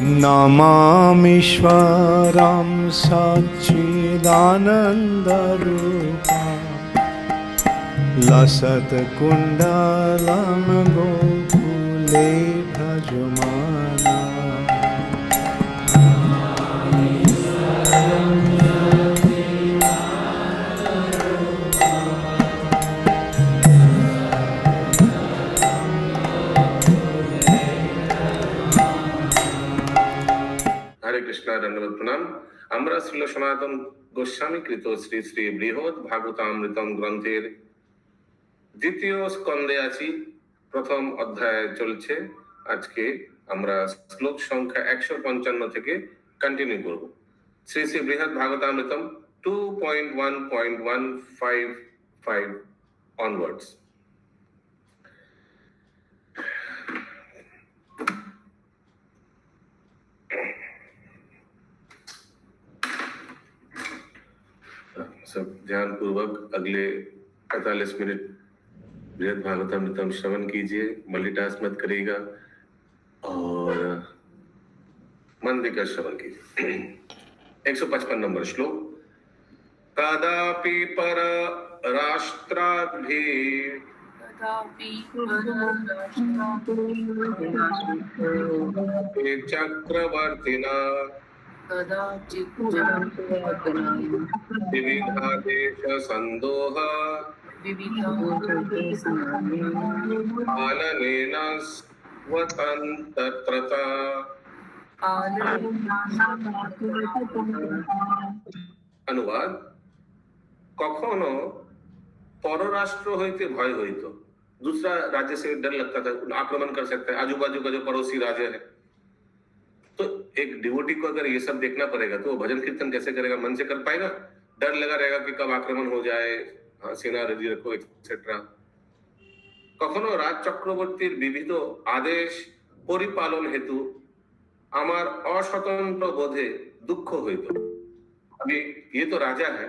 नमामीश्वरं सच्चिदानन्दरूपं लसत्कुण्डलं गोकुले भजमाना। हरे कृष्णा दंडवत प्रणाम। আমরা শ্রীল সনাতন গোস্বামী কৃত শ্রী শ্রী বৃহৎ ভাগবতামৃতম গ্রন্থের দ্বিতীয় স্কন্ধে আছি, প্রথম অধ্যায় চলছে। আজকে আমরা শ্লোক সংখ্যা 155 থেকে কন্টিনিউ করব। শ্রী শ্রী বৃহৎ ভাগবতামৃতম 2.1.155 onwards। सब ध्यान पूर्वक अगले 45 मिनट बृहद भागवतामृतम श्रवण कीजिए, मल्टीटास्क मत करिएगा और मन देकर श्रवण कीजिए। 155 नंबर श्लोक। कदापि पर राष्ट्राभि चक्रवर्तिना विविधा देश संदोह पालनेन स्वतंत्रता। अनुवाद। कखनो परराष्ट्र होते भय हईत, दूसरा राज्य से डर लगता था, आक्रमण कर सकता है, आजू बाजू का जो पड़ोसी राज्य है। तो एक डिवोटी को अगर ये सब देखना पड़ेगा तो वो भजन कीर्तन कैसे करेगा? मन से कर पाएगा? डर लगा रहेगा कि कब आक्रमण हो जाए, सेना रेडी रखो एक्सेट्रा। कखनो राज चक्रवर्तीर विविध आदेश परिपालन हेतु आमार अस्वतंत्र बोधे दुख हईत। अभी ये तो राजा है,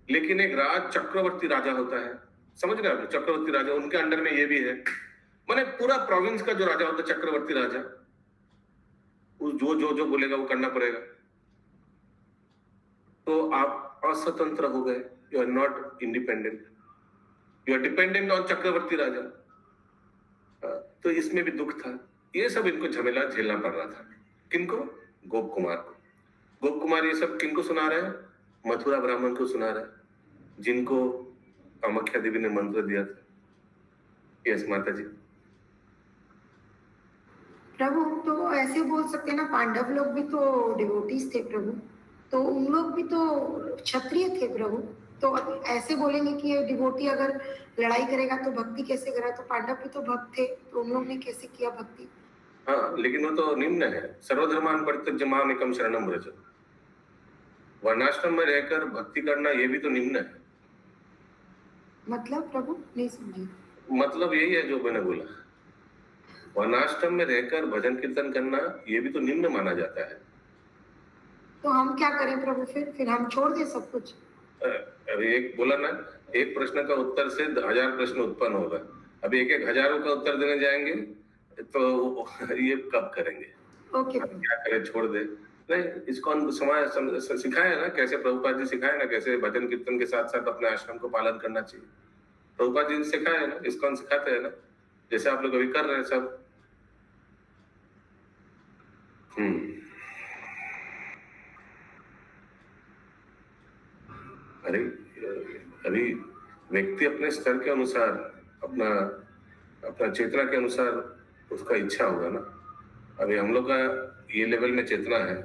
लेकिन एक राज चक्रवर्ती राजा होता है, समझ रहे हैं? चक्रवर्ती राजा, उनके अंडर में ये भी है, माने पूरा प्रोविंस का जो राजा होता है चक्रवर्ती राजा, जो जो जो बोलेगा वो करना पड़ेगा। तो आप अस्वतंत्र हो गए, you are not independent, you are dependent on चक्रवर्ती राजा। तो इसमें भी दुख था। ये सब इनको झमेला झेलना पड़ रहा था। किनको? गोप कुमार को। गोप कुमार ये सब किनको सुना रहे हैं? मथुरा ब्राह्मण को सुना रहे हैं, जिनको कामाख्या देवी ने मंत्र दिया था। यस माता जी। प्रभु, तो ऐसे बोल सकते हैं ना, पांडव लोग भी तो डिवोटीज थे प्रभु, तो उन लोग भी तो क्षत्रिय थे प्रभु। तो अब ऐसे बोलेंगे कि ये डिवोटी अगर लड़ाई करेगा तो भक्ति कैसे करेगा? तो पांडव भी तो भक्त थे, तो उन लोग ने कैसे किया भक्ति? हाँ, लेकिन वो तो निम्न है। सर्वधर्मान परित्यज्य माम एकम शरणम व्रज। वर्णाश्रम में रहकर भक्ति करना ये भी तो निम्न है। मतलब प्रभु नहीं समझे। मतलब यही है जो मैंने बोला, वर्णाश्रम में रहकर भजन कीर्तन करना ये भी तो निम्न माना जाता है। तो हम क्या करें प्रभु? फिर हम छोड़ दें सब कुछ? अभी एक बोला ना, एक प्रश्न का उत्तर से 1000 प्रश्न उत्पन्न होगा। अभी एक हजारों का उत्तर देने जाएंगे तो ये कब करेंगे? ओके, क्या करें, छोड़ दे। नहीं, इसको समाज सिखाए ना, कैसे प्रभुपाद जी सिखाए ना, कैसे भजन कीर्तन के साथ साथ अपने आश्रम को पालन करना चाहिए। प्रभुपाद जी सिखाए ना, इसको सिखाते हैं ना, जैसे आप लोग अभी कर रहे हैं सब। अरे अभी व्यक्ति अपने स्तर के अनुसार, अपना चेतना के अनुसार उसका इच्छा होगा ना। अभी हम लोग का ये लेवल में चेतना है,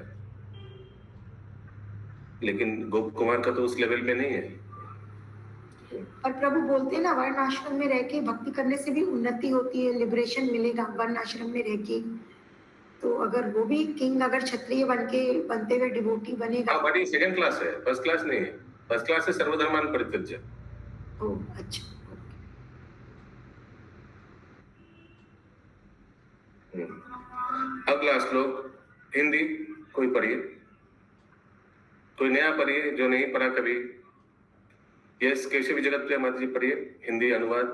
लेकिन गोप कुमार का तो उस लेवल में नहीं है। और प्रभु बोलते हैं ना, वर्ण आश्रम में रह के भक्ति करने से भी उन्नति होती है, लिबरेशन मिलेगा वर्ण आश्रम में रह के। तो अगर वो भी किंग अगर क्षत्रिय बनते हुए डिवोटी बनेगा। बट ये सेकंड क्लास है, फर्स्ट क्लास नहीं है। फर्स्ट क्लास है सर्वधर्मान परित्यज्य। ओह अच्छा। अगला श्लोक हिंदी कोई पढ़िए, कोई नया पढ़िए जो नहीं पढ़ा कभी। यस केशवी जगत प्रिया माता जी पढ़िए, हिंदी अनुवाद।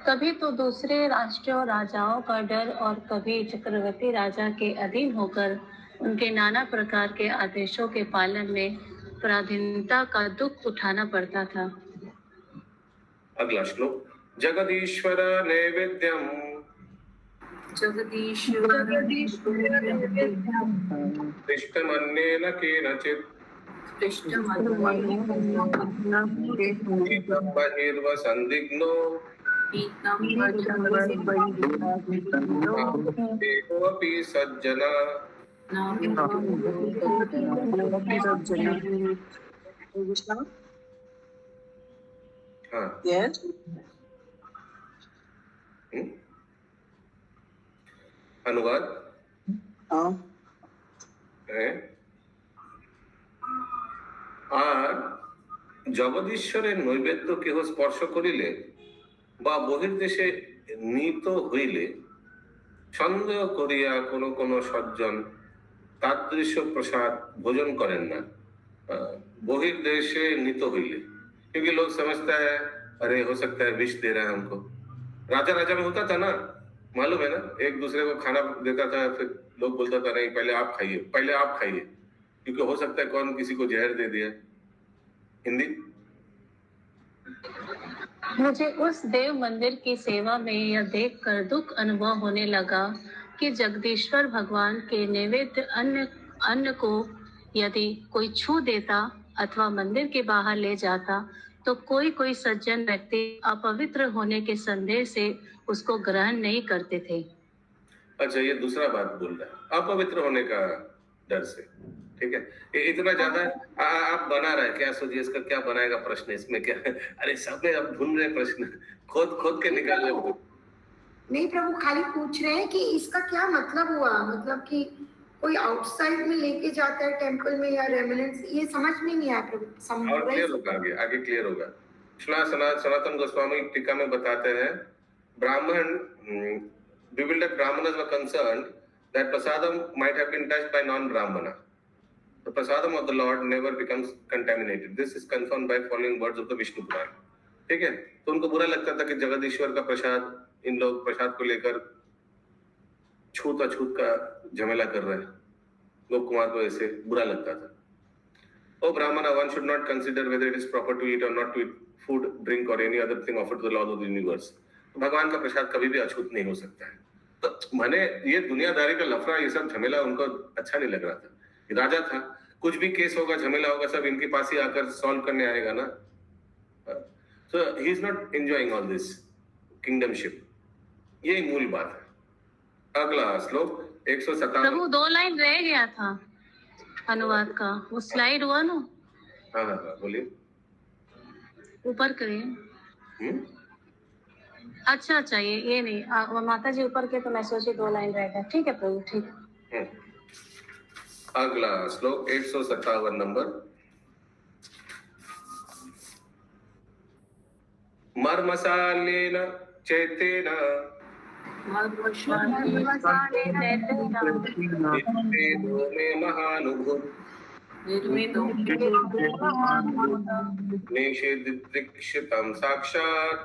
कभी तो दूसरे राष्ट्रों राजाओं का डर और कभी चक्रवर्ती राजा के अधीन होकर उनके नाना प्रकार के आदेशों के पालन में पराधीनता का दुख उठाना पड़ता था। अगला श्लोक, जगदीश्वर नैवेद्यम पृष्ठमन्येन केनचित् एतं बहिर्वसन्दिग्नो देहोऽपि सज्जना। हाँ, अनुवाद है, আর জগদীশ্বরের নৈবেদ্য কেহ স্পর্শ করিলে বা বহির্দেশে নীত হইলে সন্দেহ করিয়া কোন কোন সজ্জন তাদৃশ্য প্রসাদ भोजन करें ना बहिर्देशे नीत हुईले, क्योंकि लोग समझता है अरे हो सकता है विष दे रहा है हमको। राजा राजा में होता था ना, मालूम है ना, एक दूसरे को खाना देता था, फिर लोग बोलता था नहीं पहले आप खाइए, पहले आप खाइए, क्योंकि हो सकता है कौन किसी को जहर दे दिया। हिंदी, मुझे उस देव मंदिर की सेवा में यह देखकर दुख अनुभव होने लगा कि जगदीश्वर भगवान के नैवेद्य अन्न को यदि कोई छू देता अथवा मंदिर के बाहर ले जाता तो कोई कोई सज्जन व्यक्ति अपवित्र होने के संदेह से उसको ग्रहण नहीं करते थे। अच्छा, ये दूसरा बात बोल रहा है, अपवित्र होने का डर से। ठीक है, ये इतना ज्यादा आप बना रहे, क्या सोचिए इसका क्या बनाएगा प्रश्न, इसमें क्या अरे सब में अब ढूंढ रहे प्रश्न, खोद के निकाल रहे। नहीं प्रभु, खाली पूछ रहे हैं कि इसका क्या मतलब हुआ, मतलब कि कोई आउटसाइड में लेके जाता है टेंपल में या रेमिनेंट्स, ये समझ में नहीं आया प्रभु। और क्लियर होगा, आगे क्लियर होगा। सनातन गोस्वामी टीका में बताते हैं, ब्राह्मण bewildered brahmanas were concerned that prasadam might have been touched by non-brahmana. The prasadam of the Lord never becomes contaminated. This is confirmed by following words of the Vishnu Purana. ठीक है, तो उनको बुरा लगता था कि जगदीश्वर का प्रसाद, इन लोग प्रसाद को लेकर छूत अछूत का झमेला कर रहे हैं, गोप कुमार को ऐसे बुरा लगता था। ओ ब्राह्मण, one should not consider whether it is proper to eat or not to eat food, drink or any other thing offered to the Lord of the universe. भगवान का प्रसाद कभी भी अछूत नहीं हो सकता है। तो मैंने ये दुनियादारी का लफड़ा, ये सब झमेला उनको अच्छा नहीं लग रहा था। राजा था, कुछ भी केस होगा, झमेला होगा, सब इनके पास ही आकर सॉल्व करने आएगा ना। So he is not enjoying all this kingdomship. ये मूल बात है। अगला श्लोक 157। प्रभु 2 लाइन रह गया था अनुवाद का, वो स्लाइड हुआ ना। हाँ हाँ हाँ, बोलिए। ऊपर करिए। अच्छा, ये नहीं, माता जी ऊपर के, तो मैं सोची 2 लाइन रह गया। ठीक है प्रभु, ठीक है। अगला श्लोक 157 नंबर। मर्मशालेन चैतेन निर्वेदो मे महानुभूत निषेधिदृक्षितं साक्षात्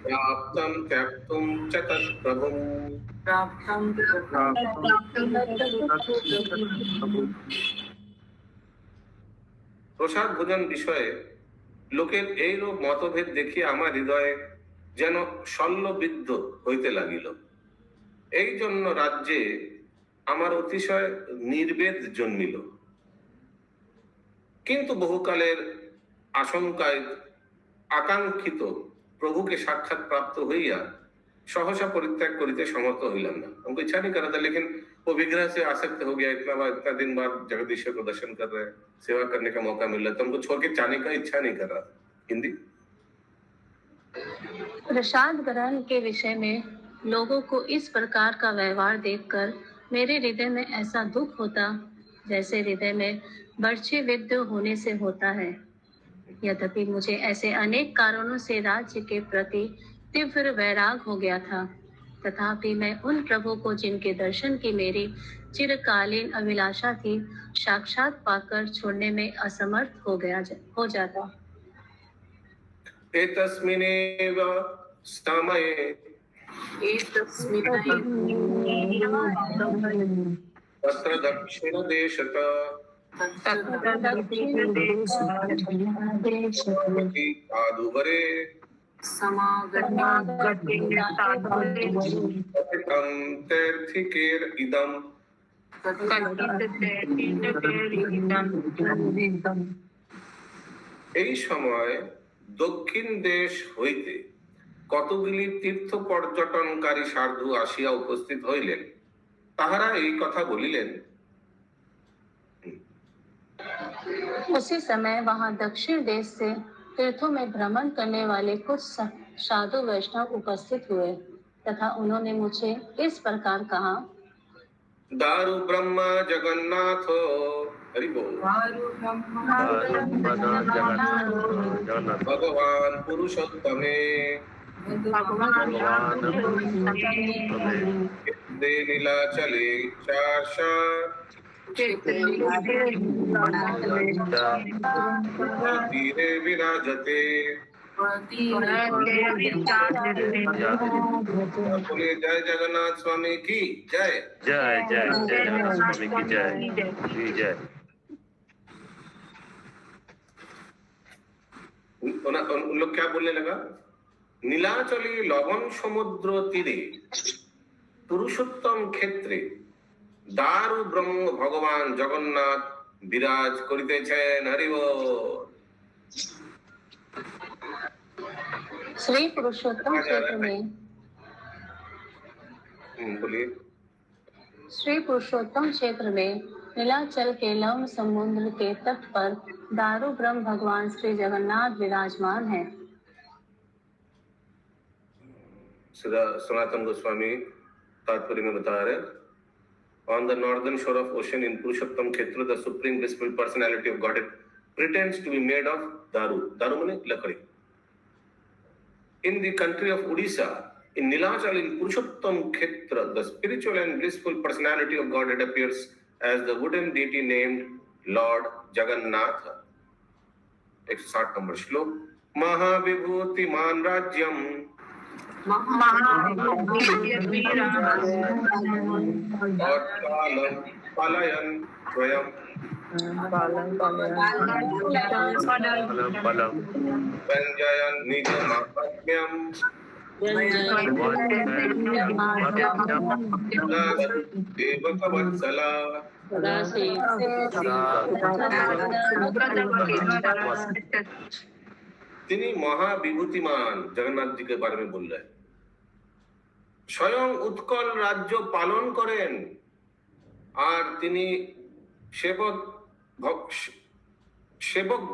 प्राप्तं त्यक्तुं च तत्प्रभुम्। প্রসাদ ভোজন বিষয়ে লোকের এইরূপ মতভেদ দেখিয়া আমার হৃদয়ে যেন শল্যবিদ্ধ হইতে লাগিল। এই জন্য রাজ্যে আমার অতিশয় নির্বেদ জন্মিল। কিন্তু বহুকালের আশঙ্কায় আকাঙ্ক্ষিত প্রভুকে সাক্ষাৎ প্রাপ্ত হইয়া सहसा परित्याग करिते समर्थ हईलाम ना। हमको इच्छा नहीं कर रहा था, लेकिन वो विग्रह से आसक्त हो गया। इतना दिन बाद जगदीश्वर को दर्शन कर रहे हैं, सेवा करने का मौका मिल रहा है, तो हमको छोड़ के जाने का इच्छा नहीं कर रहा था। हिंदी, प्रसाद ग्रहण के विषय में लोगों को इस प्रकार का व्यवहार देखकर मेरे हृदय में ऐसा दुख होता जैसे हृदय में बर्छे विद्ध होने से होता है। यद्यपि मुझे ऐसे अनेक कारणों से राज्य के प्रति तीव्र वैराग हो गया था, तथापि मैं उन प्रभु को जिनके दर्शन की मेरी चिरकालीन अभिलाषा थी साक्षात पाकर छोड़ने में असमर्थ हो जाता। एतस्मिन्नेव समये तत्र दक्षिणदेशत भगवती साधुवरे कथितं तैर्थिकेर्इदम्। এই সময় দক্ষিণ দেশ হইতে কতগুলি তীর্থ পর্যটনকারী সাধু আসিয়া উপস্থিত হইলেন। তাহারা এই কথা বলিলেন, उसी समय वहां दक्षिण देश से तीर्थों में भ्रमण करने वाले कुछ साधु वैष्णव उपस्थित हुए तथा उन्होंने मुझे इस प्रकार कहा, दारु ब्रह्मा जगन्नाथ हरि बोल, भगवान पुरुषोत्तमे दे नीलाचले चार्षा तीरे विराजते। बोले जय जगन्नाथ स्वामी की जय। जय जय जय जगन्नाथ स्वामी की जय जी जय। उन लोग क्या बोलने लगा, নীলাচলে লবণ সমুদ্র তীরে পুরুষোত্তম ক্ষেত্রে দারু ব্রহ্ম ভগবান জগন্নাথ বিরাজ করিতেছেন। হরি বল। श्री पुरुषोत्तम क्षेत्र में बोलिए। श्री पुरुषोत्तम क्षेत्र में नीलाचल के लवण समुद्र के तट पर दारू ब्रह्म भगवान श्री जगन्नाथ विराजमान है। सनातन गोस्वामी तात्पर्य में बता रहे, on the northern shore of ocean in Purushottam Khetra, the supreme blissful personality of Godhead pretends to be made of daru. Daru means lakdi. In the country of Odisha, in Nilachal, in Purushottam Khetra, the spiritual and blissful personality of Godhead appears as the wooden deity named Lord Jagannath. 160 number श्लोक। महाविभूतिमान राज्यम और कालम पलायन स्वयं व्यंजयन् निगमात्म्यं देवकवत्सला। তিনি মহাবিভূতিমান জগন্নাথ जी के बारे में बोल रहे हैं। স্বয়ং উৎকল রাজ্য পালন করেন আর তিনি সেবক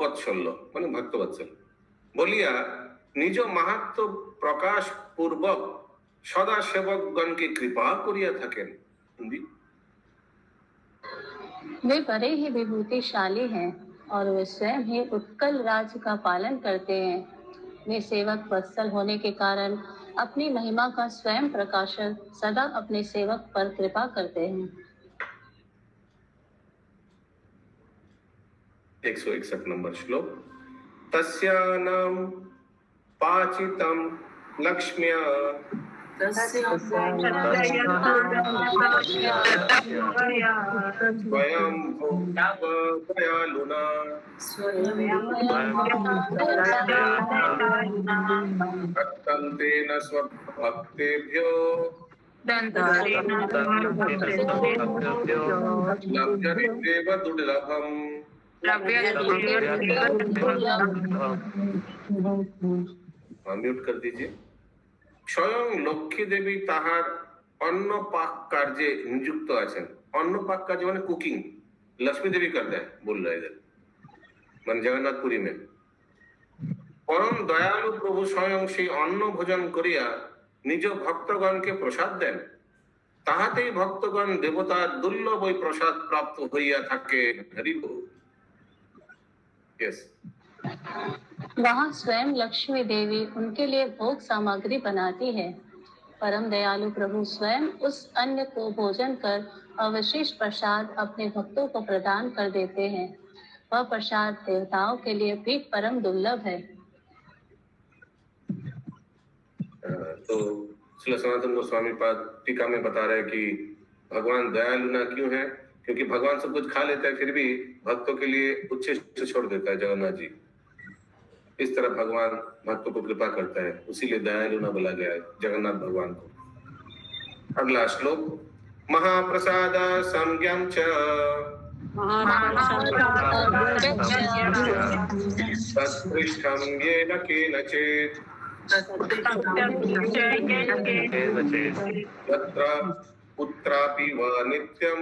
বৎসল্য মানে ভক্ত বৎসল্য বলিয়া নিজ মাহাত্ম প্রকাশ পূর্বক সদা সেবকগণকে কৃপা করিয়া থাকেন। वे बड़े ही विभूतिशाली हैं और वे स्वयं ही उत्कल राज्य का पालन करते हैं। वे सेवक वत्सल होने के कारण अपनी महिमा का स्वयं प्रकाशन सदा अपने सेवक पर कृपा करते हैं। 161 नंबर श्लोक। तस्यानां पाचितं लक्ष्म्या स्वयं दयालुना अत्यन्तेन स्वभक्तेभ्यो लभ्यते दुर्लभम्। म्यूट कर दीजिए। স্বয়ং লক্ষ্মী দেবী তাহার অন্ন পাক কার্যে নিযুক্ত আছেন। অন্ন পাক কার্য মানে কুকিং लक्ष्मी देवी करते हैं बोल रहे इधर মানে জগন্নাথপুরী में। পরম দয়ালু প্রভু স্বয়ং সেই অন্ন ভোজন করিয়া নিজ ভক্তগণকে প্রসাদ দেন। তাহাতেই ভক্তগণ দেবতার দুর্লভ ওই প্রসাদ প্রাপ্ত হইয়া থাকে। হরি बोल। यस। वहाँ स्वयं लक्ष्मी देवी उनके लिए भोग सामग्री बनाती है। परम दयालु प्रभु स्वयं उस अन्न को भोजन कर अवशिष्ट प्रसाद अपने भक्तों को प्रदान कर देते हैं। वह प्रसाद देवताओं के लिए भी परम दुर्लभ है। तो श्री सनातन गोस्वामी पाद टीका में बता रहे कि भगवान दयालु ना क्यों है, क्योंकि भगवान सब कुछ खा लेता है फिर भी भक्तों के लिए उच्छिष्ट छोड़ देता है जगन्नाथ जी। इस तरह भगवान भक्तों को कृपा करता है, उसीलिए दयालु ना बोला गया है जगन्नाथ भगवान को। अगला श्लोक, महाप्रसाद संज्ञम च तत्पृष्ठं येन केनचित् तत्र पुत्रापि वा नित्यं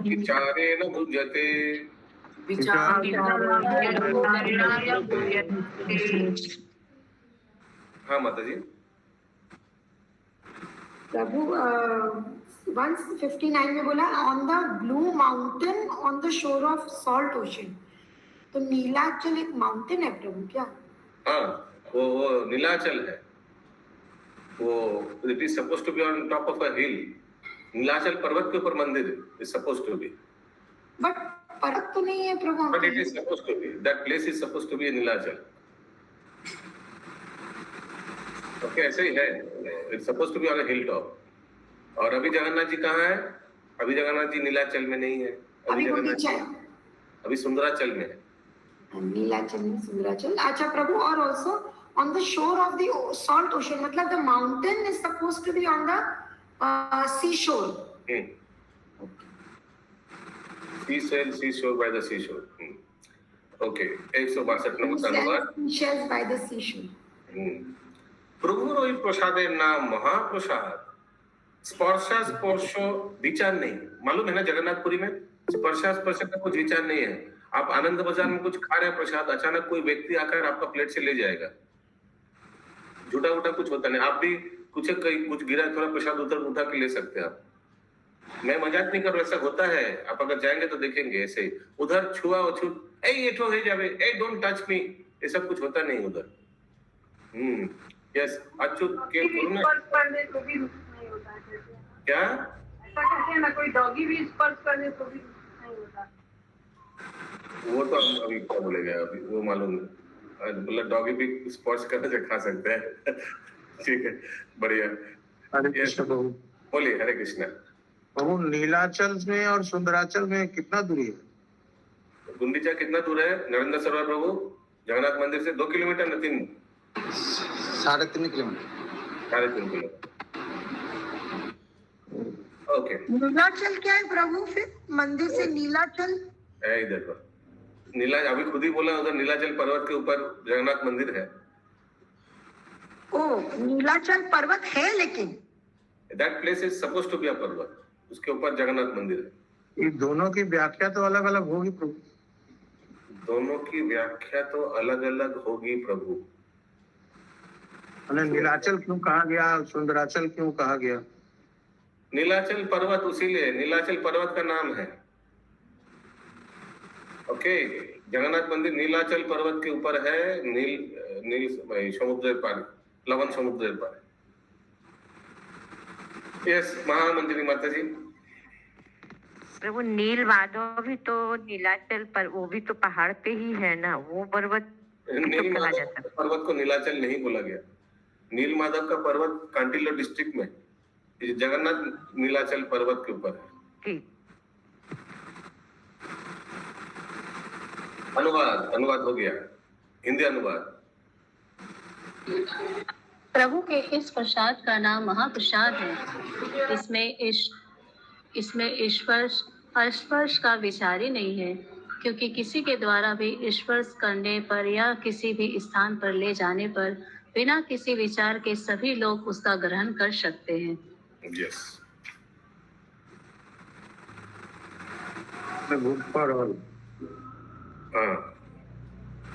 विचारेण भुज्यते। हाँ माता जी। प्रभु 159 में बोला on the blue mountain on the shore of salt ocean. तो नीलाचल एक माउंटेन है प्रभु क्या? हाँ, वो नीलाचल है, वो it is supposed to be on top of a hill. Nilachal पर्वत के ऊपर मंदिर है, is supposed to be, but पर्वत तो नहीं है प्रभु। But it is supposed to be, that place is supposed to be Nilachal. Okay, ऐसे ही है, it's supposed to be on a hill top. और अभी जगन्नाथ जी कहाँ है? अभी जगन्नाथ जी नीलाचल में नहीं है, अभी जगन्नाथ जी अभी सुंदराचल में है। नीलाचल में सुंदराचल। अच्छा प्रभु, और also on the shore of the salt ocean, मतलब the mountain is supposed to be on the sea shore. Sea shore by the sea shore. Okay, 162 number अनुवाद, shells by the sea shore. প্রভুর ওই প্রসাদের নাম महाप्रसाद। स्पर्शा स्पर्श विचार नहीं, मालूम है ना जगन्नाथपुरी में स्पर्शा स्पर्श का कुछ विचार नहीं है। आप आनंद बाजार में कुछ खा रहे हैं प्रसाद, अचानक कोई व्यक्ति आकर आपका प्लेट से ले जाएगा, झूठा उठा कुछ होता नहीं। आप भी कुछ गिरा थोड़ा प्रसाद उधर उठा के ले सकते हैं आप। मैं मजाक नहीं कर रहा, ऐसा होता है। आप अगर जाएंगे तो देखेंगे ऐसे उधर छुआ ए ये तो है जावे, ए डोंट टच मी, ये सब कुछ होता नहीं उधर। यस, अच्युत के गुरु में क्या ऐसा कहते हैं ना, कोई डॉगी भी स्पर्श करने तो भी नहीं होता। वो तो हम अभी क्या बोलेगा, अभी वो मालूम नहीं, मतलब डॉगी भी स्पर्श करने से खा सकते हैं। ठीक है, बढ़िया। हरे कृष्ण प्रभु। बोलिए हरे कृष्णा। प्रभु नीलाचल में और सुंदराचल में कितना दूरी है? गुंडीचा कितना दूर है नरेंद्र सरोवर प्रभु? जगन्नाथ मंदिर से 2 किलोमीटर न 3? 3.5 किलोमीटर। 3.5 किलोमीटर। ओके, नीलाचल क्या है प्रभु? फिर मंदिर से नीलाचल इधर पर अभी खुद ही बोला, उधर नीलाचल पर्वत के ऊपर जगन्नाथ मंदिर है। ओ, नीलाचल पर्वत है, लेकिन that place is supposed to be a parvat, उसके ऊपर जगन्नाथ मंदिर है। ये दोनों की व्याख्या तो अलग अलग होगी प्रभु। दोनों की व्याख्या तो अलग अलग होगी प्रभु। नीलाचल क्यों कहा गया, सुंदराचल क्यों कहा गया? नीलाचल पर्वत उसीलिए, नीलाचल पर्वत का नाम है। ओके, जगन्नाथ मंदिर नीलाचल पर्वत के ऊपर है, नील समुद्र पार, लवन समुद्र पार। यस, महामंत्री माता जी। प्रभु नील माधव भी तो नीलाचल पर, वो भी तो पहाड़ पे ही है ना, वो पर्वत नील माधव पर्वत को नीलाचल नहीं बोला गया। नील माधव का पर्वत कांटिलो डिस्ट्रिक्ट में, जगन्नाथ नीलाचल पर्वत के ऊपर है। अनुवाद हो गया, हिंदी अनुवाद। प्रभु के इस प्रसाद का नाम महाप्रसाद है। इसमें स्पर्श का विचार ही नहीं है, क्योंकि किसी के द्वारा भी स्पर्श करने पर या किसी भी स्थान पर ले जाने पर बिना किसी विचार के सभी लोग उसका ग्रहण कर सकते हैं। Yes.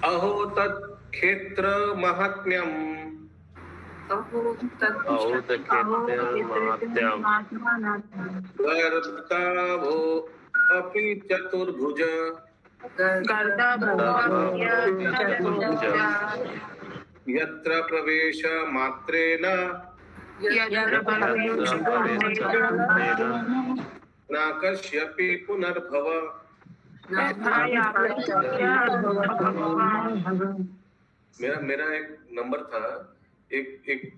अहो तत् क्षेत्र महात्म्यम गर्दाभो अपि चतुर्भुज यत्र प्रवेश मात्रेण नाकर्ष्यपि पुनर्भव। मेरा मेरा एक नंबर था, एक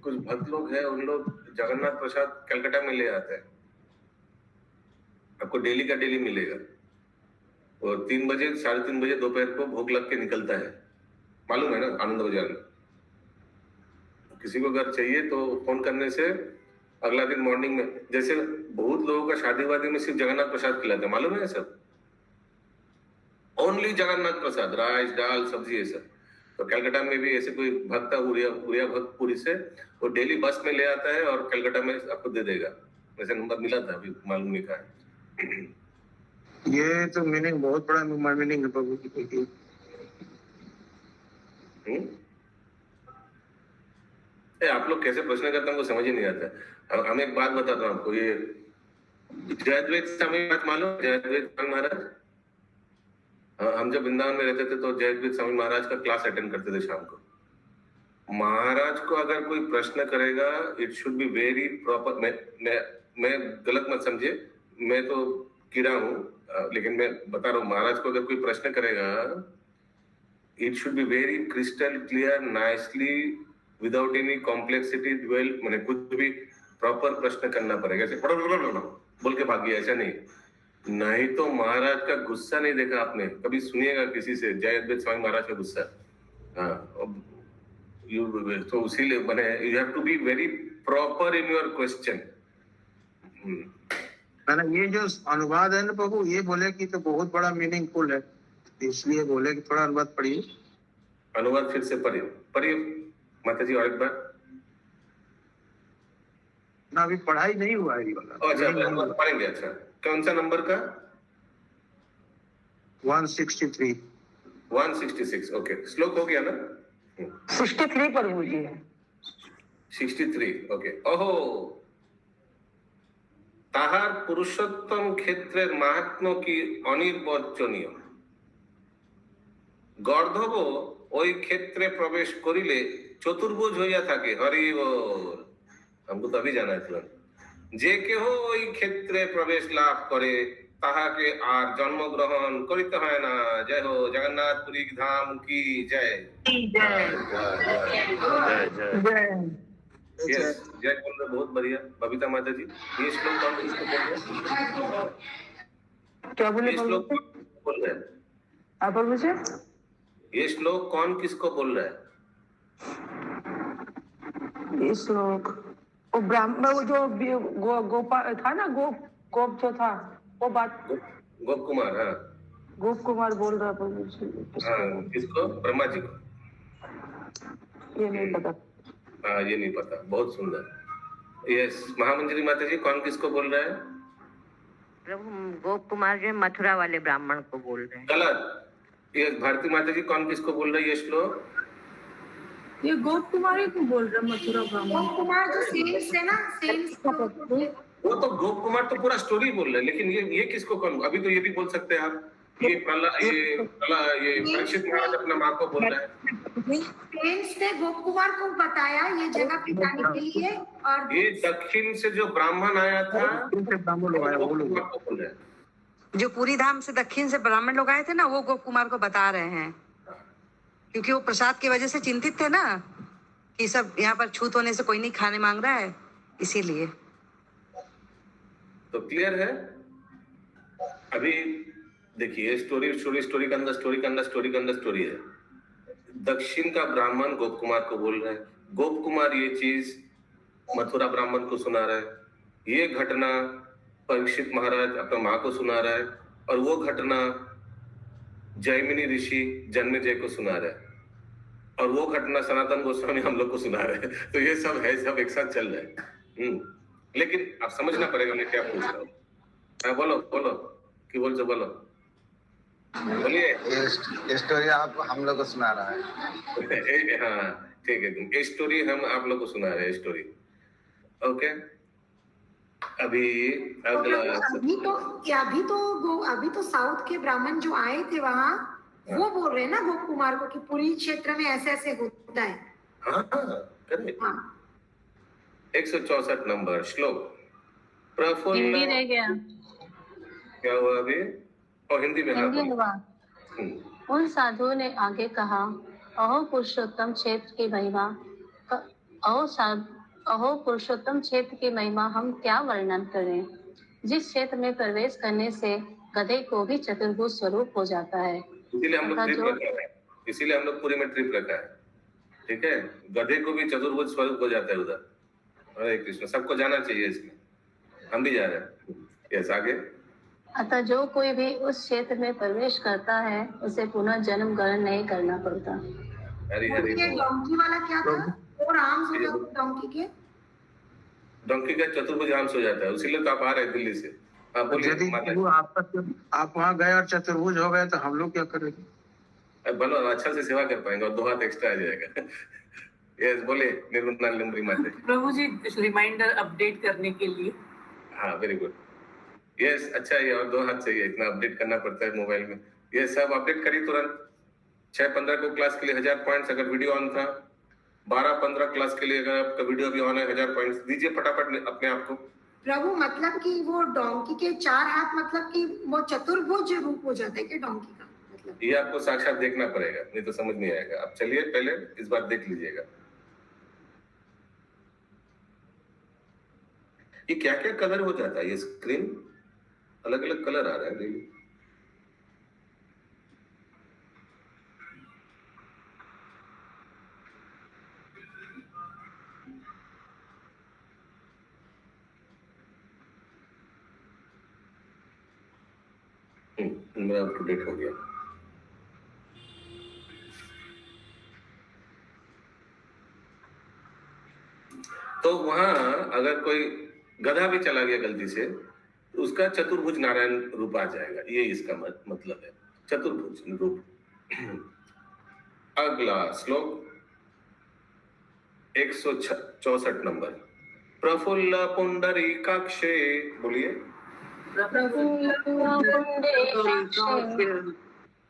कुछ भक्त लोग हैं, उन लोग जगन्नाथ प्रसाद कलकत्ता में ले आते हैं, आपको डेली का डेली मिलेगा, और 3 बजे 3:30 बजे दोपहर को भोग लग के निकलता है, मालूम है ना, आनंद बाजार में। किसी को अगर चाहिए तो फोन करने से अगला दिन मॉर्निंग में, जैसे बहुत लोगों का शादी वादी में सिर्फ जगन्नाथ प्रसाद खिलाते हैं, मालूम है सब, ओनली जगन्नाथ प्रसाद, राइस दाल सब्जी ये सब। तो कलकत्ता में भी ऐसे कोई भक्त था, उड़िया भक्त पुरी से, वो डेली बस में ले आता है और कलकत्ता में आपको दे देगा। वैसे नंबर मिला था, अभी मालूम नहीं कहा है। ये तो मीनिंग बहुत बड़ा मीनिंग है प्रभु की। आप लोग कैसे प्रश्न करते हैं, हमको समझ ही नहीं आता। हम एक बात बताता हूँ आपको, ये जयद्वैत स्वामी महाराज मालूम, जयद्वैत स्वामी महाराज, हम जब वृंदावन में रहते थे तो जयद्वैत स्वामी महाराज का क्लास अटेंड करते थे शाम को। महाराज को अगर कोई प्रश्न करेगा, it should be very proper. मैं गलत मत समझे, मैं तो कीड़ा हूँ, लेकिन मैं बता रहा हूँ, महाराज को अगर कोई प्रश्न करेगा, it should be very crystal clear, nicely, without any complexity, मैंने कुछ भी प्रॉपर प्रश्न करना पड़ेगा। ऐसे बोल के भाग गया, ऐसा नहीं तो महाराज का गुस्सा नहीं देखा आपने कभी, सुनिएगा किसी से जयद्वैत स्वामी महाराज का गुस्सा। तो उसीलिए बने, you have to be very proper in your question. ये जो अनुवाद है ना प्रभु, ये बोले कि तो बहुत बड़ा मीनिंगफुल है, इसलिए बोले कि थोड़ा अनुवाद पढ़िए। अनुवाद फिर से पढ़िए माता जी, और एक बार ना, अभी पढ़ाई नहीं हुआ है ये वाला। अच्छा, अनुवाद पढ़ेंगे। अच्छा, कौन सा नंबर का? 163। 166, ओके। श्लोक हो गया ना? 63 पर मुझे 63, ओके। ओहो, তাহার পুরুষোত্তম ক্ষেত্রের মাহাত্ম্য কি অনির্বচনীয়, গর্ধব ওই ক্ষেত্রে প্রবেশ করিলে চতুর্ভুজ হইয়া থাকে। হরি বল। हमको तो अभी जाना है तुरंत। যে কেহ ওই ক্ষেত্রে প্রবেশ লাভ করে তাহাকে আর জন্মগ্রহণ করিতে হয় না। জয় हो जगन्नाथपुरी धाम की जय। जय जय यस, जय बोल रहे, बहुत बढ़िया। बबीता माता जी, ये श्लोक कौन किसको बोल रहे हैं? क्या बोले? ये श्लोक कौन किसको बोल रहे हैं? आप और मुझे ये श्लोक कौन किसको बोल रहा है? ये श्लोक वो ब्राह्मण, वो जो गोपाल था ना, गोप जो था, वो बात गोप कुमार। हाँ, गोप कुमार बोल रहा था। हाँ, किसको? ब्रह्मा जी को। ये नहीं पता। हाँ, ये नहीं पता। बहुत सुंदर। यस, महामंजरी माता जी, कौन किसको बोल रहा है? प्रभु गोप कुमार जो मथुरा वाले ब्राह्मण को बोल रहे हैं। गलत। ये भारती माता जी, कौन किसको बोल रही है ये श्लोक? ये गोप कुमार को बोल रहे, मथुरा ब्राह्मण। गोप कुमार जो सेल्स है ना, सेल्स वो तो गोप कुमार तो पूरा स्टोरी बोल रहे हैं, लेकिन ये किसको कौन? अभी तो ये भी बोल सकते हैं आप, ये परीक्षित महाराज अपना माँ को बोल रहा है। सेल्स ने गोप कुमार को बताया ये जगह पे जाने के लिए, और ये दक्षिण से जो ब्राह्मण आया था, ब्राह्मण लोग आए, वो लोग गोप कुमार को बोल रहे हैं। जो पूरी धाम से दक्षिण से ब्राह्मण लोग आए थे ना, वो गोप कुमार को बता रहे हैं, क्योंकि वो प्रसाद की वजह से चिंतित थे ना कि सब यहाँ पर छूत होने से कोई नहीं खाने मांग रहा है, इसीलिए। तो क्लियर है? अभी देखिए, स्टोरी का अंदर स्टोरी है। दक्षिण का ब्राह्मण गोप कुमार को बोल रहा है, गोप कुमार ये चीज मथुरा ब्राह्मण को सुना रहा है, ये घटना परीक्षित महाराज अपना माँ को सुना रहा है, और वो घटना जैमिनी ऋषि जन्मेजय को सुना रहा है, और वो घटना सनातन गोस्वामी हम लोग को सुना रहे हैं। तो ये सब है, सब एक साथ चल रहा है। लेकिन आप समझना पड़ेगा मैं क्या पूछ रहा हूँ। हाँ, बोलो कि बोलो, बोलिए। ये स्टोरी आप हम लोग को सुना रहा है। हाँ, ठीक है, ये स्टोरी हम आप लोग को सुना रहे हैं, स्टोरी। ओके, अभी अभी तो साउथ के ब्राह्मण जो आए थे वहाँ, वो बोल रहे हैं ना गोप कुमार को कि पूरी क्षेत्र में ऐसे ऐसे होता है। हाँ, हाँ। 164 नंबर श्लोक। प्रफुल्ल हिंदी रह गया। क्या हुआ अभी? और हिंदी में हिंदी हुआ। उन साधुओं ने आगे कहा, अहो पुरुषोत्तम क्षेत्र की महिमा अहो पुरुषोत्तम क्षेत्र की महिमा हम क्या वर्णन करें, जिस क्षेत्र में प्रवेश करने से गधे को भी चतुर्भुज स्वरूप हो जाता है। इसीलिए हम लोग तथा ट्रिप जो रखा है, इसीलिए हम लोग पूरी में ट्रिप रखा है, ठीक है। गधे को भी चतुर्भुज स्वरूप हो जाता है उधर। हरे कृष्ण, सबको जाना चाहिए इसमें, हम भी जा रहे हैं। यस, आगे। अतः जो कोई भी उस क्षेत्र में प्रवेश करता है उसे पुनः जन्म ग्रहण नहीं करना पड़ता। हरी हरी ये बोल। डोंकी वाला क्या था? और आर्म्स हो जाते डोंकी के? डोंकी का चतुर्भुज आर्म्स हो जाता है, इसीलिए तो आप आ रहे हैं दिल्ली से। आप बोलिए यदि माता जी। प्रभु आप वहाँ गए और चतुर्भुज हो गए तो हम लोग क्या करेंगे? अब बोलो, अच्छा से सेवा कर पाएंगे और 2 हाथ एक्स्ट्रा आ जाएगा। यस, बोले निर्मलानंदरी माता जी। प्रभु जी, रिमाइंडर अपडेट करने के लिए। हाँ, वेरी गुड। यस, अच्छा, ये और 2 हाथ चाहिए, इतना अपडेट करना पड़ता है मोबाइल में। ये सब अपडेट करिए तुरंत। 6-15 को क्लास के लिए 1000 पॉइंट्स, अगर वीडियो ऑन था। 12-15 क्लास के लिए अगर आपका वीडियो भी ऑन है, 1000 पॉइंट्स दीजिए फटाफट अपने आप को। प्रभु मतलब कि वो डोंकी के 4 हाथ, मतलब कि वो चतुर्भुज रूप हो जाता है क्या डोंकी का? मतलब ये आपको साक्षात देखना पड़ेगा, नहीं तो समझ नहीं आएगा। आप चलिए पहले इस बार देख लीजिएगा। ये क्या क्या कलर हो जाता है, ये स्क्रीन अलग अलग कलर आ रहा है डेली। मेरा अप टू डेट हो गया। तो वहां अगर कोई गधा भी चला गया गलती से, तो उसका चतुर्भुज नारायण रूप आ जाएगा, ये इसका मतलब है, चतुर्भुज रूप। अगला श्लोक 164 नंबर। प्रफुल्ल पुंडरीकाक्षे, बोलिए।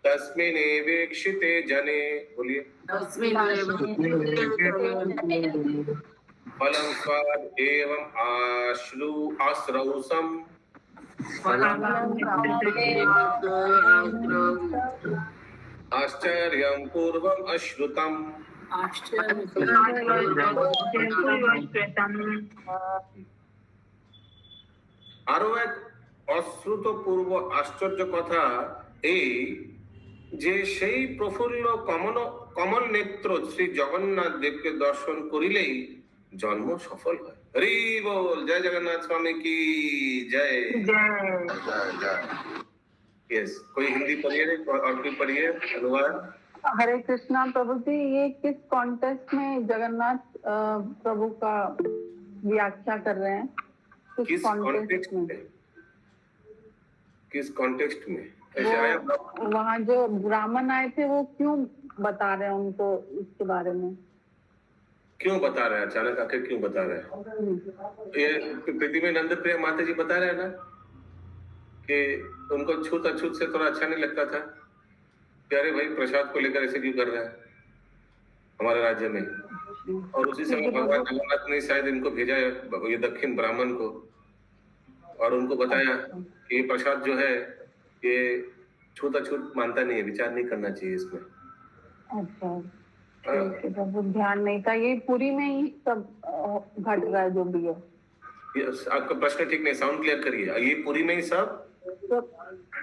तस्मिन्नेवेक्षिते जने, बोलिए। फलं स्वाद एवं आश्रौसम, आश्चर्यं पूर्वम् अश्रुतम्। আরো এক অশ্রুতপূর্ব আশ্চর্য কথা এই যে সেই প্রফুল্ল কমল নেত্র শ্রী জগন্নাথ দেবকে দর্শন করিলেই জন্ম সফল হয়। হরি বল, জয় জগন্नाथ स्वामी की जय। यस, कोई हिंदी पढ़िए और कोई पढ़िए अनुवाद। हरे कृष्णा प्रभु जी, ये किस कॉन्टेक्स्ट में जगन्नाथ प्रभु का व्याख्या कर रहे हैं? किस कॉन्टेक्स्ट में? किस कॉन्टेक्स्ट में ऐसे आया? वहाँ जो ब्राह्मण आए थे वो क्यों बता रहे हैं उनको इसके बारे में? क्यों बता रहे हैं अचानक आके, क्यों बता रहे हैं? ये प्रीति में नंद प्रिया माता जी बता रहे हैं ना कि उनको छूत अछूत से थोड़ा अच्छा नहीं लगता था कि अरे भाई प्रसाद को लेकर ऐसे क्यों कर रहा है हमारे राज्य में। और उसी समय भगवान जगन्नाथ ने शायद इनको भेजा ये दक्षिण ब्राह्मण को, और उनको बताया कि ये प्रसाद जो है ये छूत अछूत मानता नहीं है, विचार नहीं करना चाहिए इसमें। अच्छा, प्रभु ध्यान नहीं था, ये पूरी में ही सब घट रहा है जो भी है। आपका प्रश्न ठीक नहीं, साउंड क्लियर करिए। ये पूरी में ही सब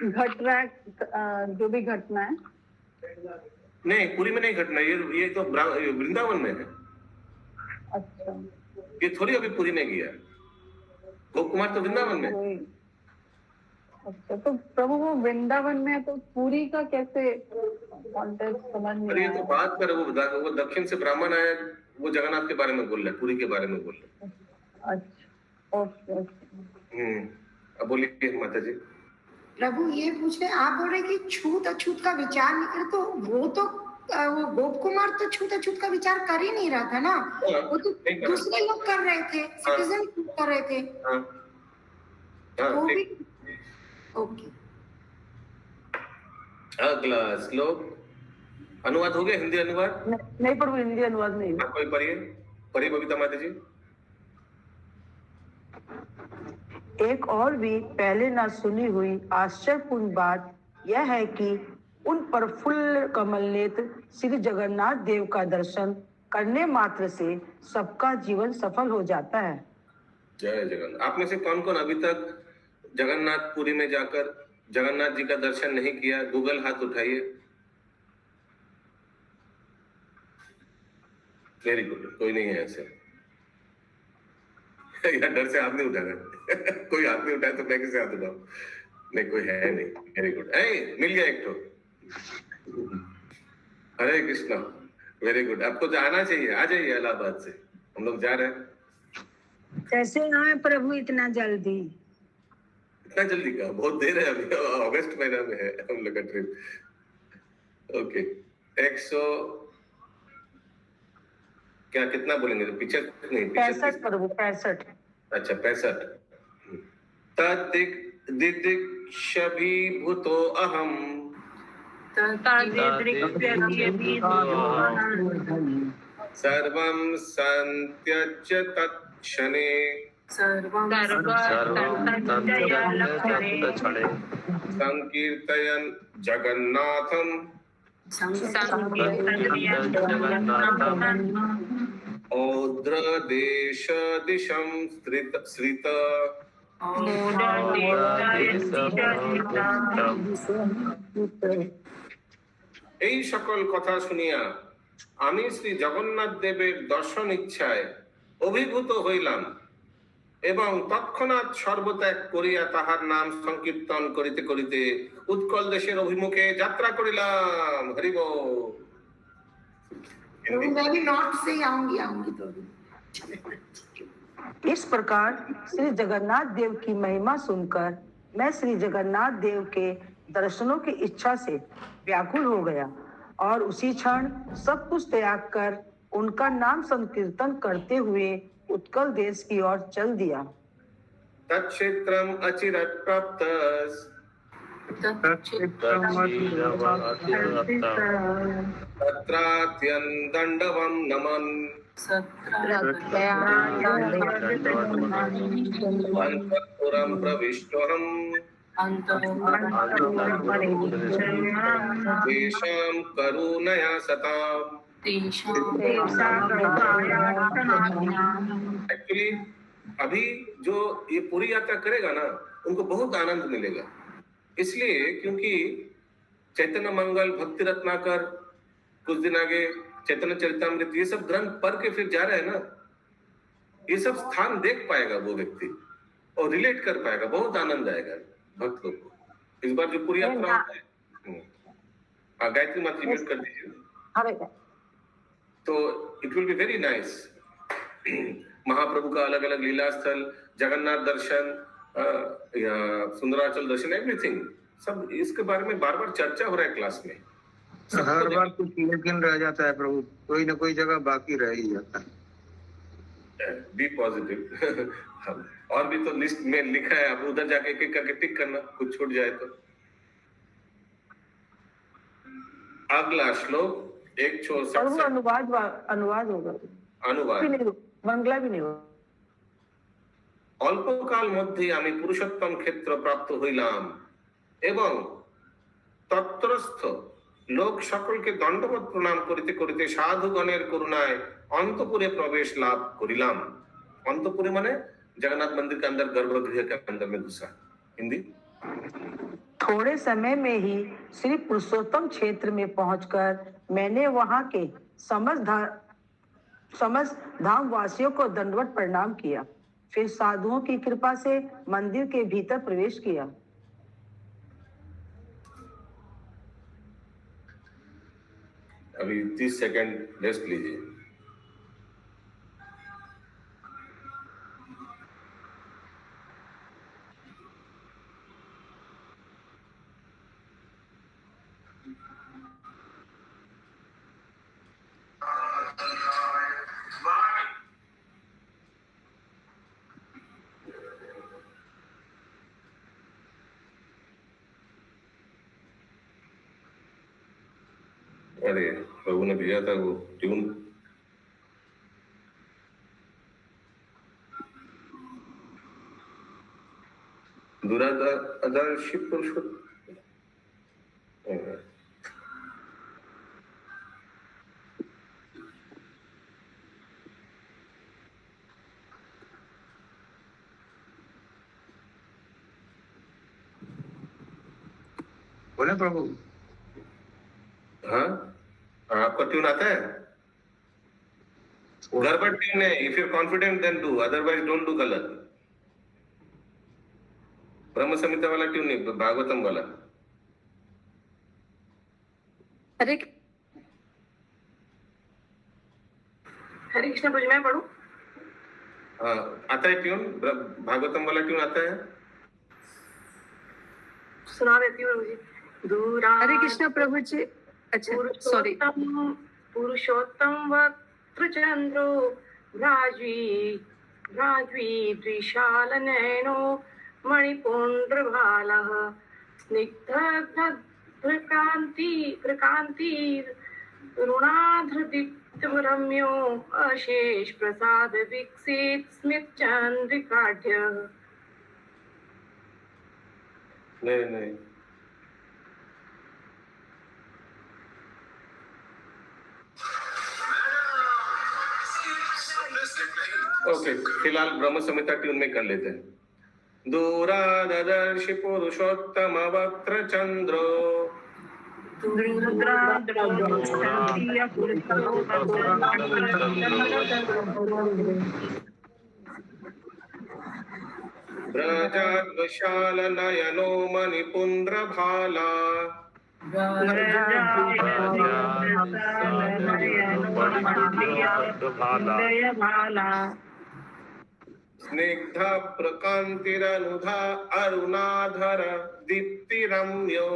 घट रहा है, जो भी घटना है। नहीं, पूरी में नहीं घटना, ये तो वृंदावन में है। अच्छा, ये थोड़ी अभी पूरी में गया, गोप कुमार तो वृंदावन में। अच्छा, तो प्रभु वो वृंदावन में है तो पूरी का कैसे कॉन्टेक्स्ट समझ नहीं अरे ये तो आया। बात कर, वो दक्षिण से ब्राह्मण आया, वो जगन्नाथ के बारे में बोल रहे, पूरी के बारे में बोल रहे। अच्छा, ओके ओके। अब बोलिए माता जी। प्रभु ये पूछ रहे, आप बोल रहे कि छूत अछूत का विचार नहीं करे, तो वो गोप कुमार तो छूत अछूत का विचार कर ही नहीं रहा था ना, वो तो दूसरे लोग कर रहे थे, सिटीजन कर रहे थे। वो भी ओके। अगला श्लोक अनुवाद हो गया, हिंदी अनुवाद? नहीं प्रभु, हिंदी अनुवाद नहीं। कोई पढ़िए बबीता माता जी। एक और भी पहले न सुनी हुई आश्चर्यपूर्ण बात यह है कि उन प्रफुल्ल कमल नेत्र श्री जगन्नाथ देव का दर्शन करने मात्र से सबका जीवन सफल हो जाता है। जय जगन्नाथ। आप में से कौन कौन अभी तक जगन्नाथपुरी में जाकर जगन्नाथ जी का दर्शन नहीं किया? गूगल हाथ उठाइए। वेरी गुड, कोई नहीं है ऐसे। यार डर से हाथ नहीं उठा रहे। कोई हाथ नहीं उठाए तो मैं कैसे हाथ उठाऊं? नहीं, कोई है नहीं। वेरी गुड, मिल गया एक तो। हरे कृष्णा, वेरी गुड। आपको जाना चाहिए, आ जाइए इलाहाबाद से, हम लोग जा रहे हैं। कैसे आए प्रभु इतना जल्दी? इतना जल्दी का बहुत देर है, अभी अगस्त महीना में है हम लोग का ट्रिप। ओके, 100 क्या कितना बोलेंगे? तो पीछे नहीं, 65 प्रभु, 65। अच्छा 65। तदिक दिदिक्षभिभूतो अहम सर्वं संत्यज्य तत्क्षणे संकीर्तयन् जगन्नाथं औद्रदेश दिशं श्रित এই সকল কথা শুনিয়া আমি শ্রী জগন্নাথ দেবের দর্শন ইচ্ছায় অভিভূত হইলাম এবং তৎক্ষণাৎ সর্বত্যাগ করিয়া তাহার নাম সংকীর্তন করিতে করিতে উৎকল দেশের অভিমুখে যাত্রা করিলাম। হরি বল। मैं भी नॉर्थ से ही आऊंगी तो अभी। इस प्रकार श्री जगन्नाथ देव की महिमा सुनकर मैं श्री जगन्नाथ देव के दर्शनों की इच्छा से व्याकुल हो गया और उसी क्षण सब कुछ त्याग कर उनका नाम संकीर्तन करते हुए उत्कल देश की ओर चल दिया। तत्क्षेत्रम अचिरत प्राप्तस तत्रात्यं दंडवं नमन अंतःपुरं प्रविष्टोऽहं तेषां करुणया सताम्। एक्चुअली अभी जो ये पूरी यात्रा करेगा ना, उनको बहुत आनंद मिलेगा। इसलिए क्योंकि चैतन्य मंगल, भक्ति रत्नाकर, कुछ दिन आगे चैतन्य चरितामृत, ये सब ग्रंथ पढ़ के फिर जा रहे हैं ना, ये सब स्थान देख पाएगा वो व्यक्ति और रिलेट कर पाएगा, बहुत आनंद आएगा भक्त लोग को। इस बार जो पूरी यात्रा होता है, गायत्री माता म्यूट कर दीजिए। तो it will be very nice. Mahaprabhu का अलग अलग लीला स्थल, जगन्नाथ दर्शन, सुंदराचल दर्शन, एवरीथिंग, सब इसके बारे में बार बार चर्चा हो रहा है क्लास में। हर बार कुछ लेकिन रह जाता है प्रभु, कोई ना कोई जगह बाकी रह ही जाता है। Be positive. और भी तो लिस्ट में लिखा है, आप उधर जाके एक एक करके टिक करना, कुछ छूट जाए तो। अगला श्लोक 167। अनुवाद होगा, अनुवाद बांग्ला भी नहीं होगा। অল্পকাল মধ্যে আমি পুরুষোত্তম ক্ষেত্র প্রাপ্ত হইলাম এবং তত্রস্থ লোক সকলকে দণ্ডবত প্রণাম করিতে করিতে সাধুগণের করুণায় অন্তপুরে প্রবেশ লাভ করিলাম। অন্তপুরে মানে जगन्नाथ मंदिर के अंदर, गर्भगृह के अंदर में घुसा। हिंदी। थोड़े समय में ही श्री पुरुषोत्तम क्षेत्र में पहुंचकर मैंने वहां के समस्त धाम वासियों को दंडवत प्रणाम किया, फिर साधुओं की कृपा से मंदिर के भीतर प्रवेश किया। अभी 30 सेकंड रेस्ट लीजिए। अरे प्रभु ने भेजा था वो ट्यून। दुरादर्शी पुरुषोत्तम बोले प्रभु। हाँ, आपका ट्यून आता है? गड़बड़ ट्यून है। If you confident then do, otherwise don't do गलत। ब्रह्म संहिता वाला ट्यून नहीं, भागवतम वाला। हरे हरे कृष्ण प्रभु, मैं पढ़ूं? हाँ, आता है ट्यून, भागवतम वाला ट्यून आता है। सुना देती हूँ मुझे। दूरा हरे कृष्ण प्रभु जी। अच्छा, सॉरी। पुरुषोत्तम वक्त्रचंद्रो राजवी त्रिशाल नयनो मणिपुण्ड्रभालः स्निग्धकान्ति रुणाधृदीप्तरम्यो अशेष प्रसाद विकसित स्मित चंद्रिकाढ्य। नहीं, ओके, फिलहाल ब्रह्म संहिता ट्यून में कर लेते हैं। दूरादर्शि पुरुषोत्तम वक्त्र चंद्रो ब्रजाद्वशाल नयनो मणिपुण्ड्रभाला स्निग्ध प्रकांतिरनुधा अरुणाधर दीप्तिरम्यो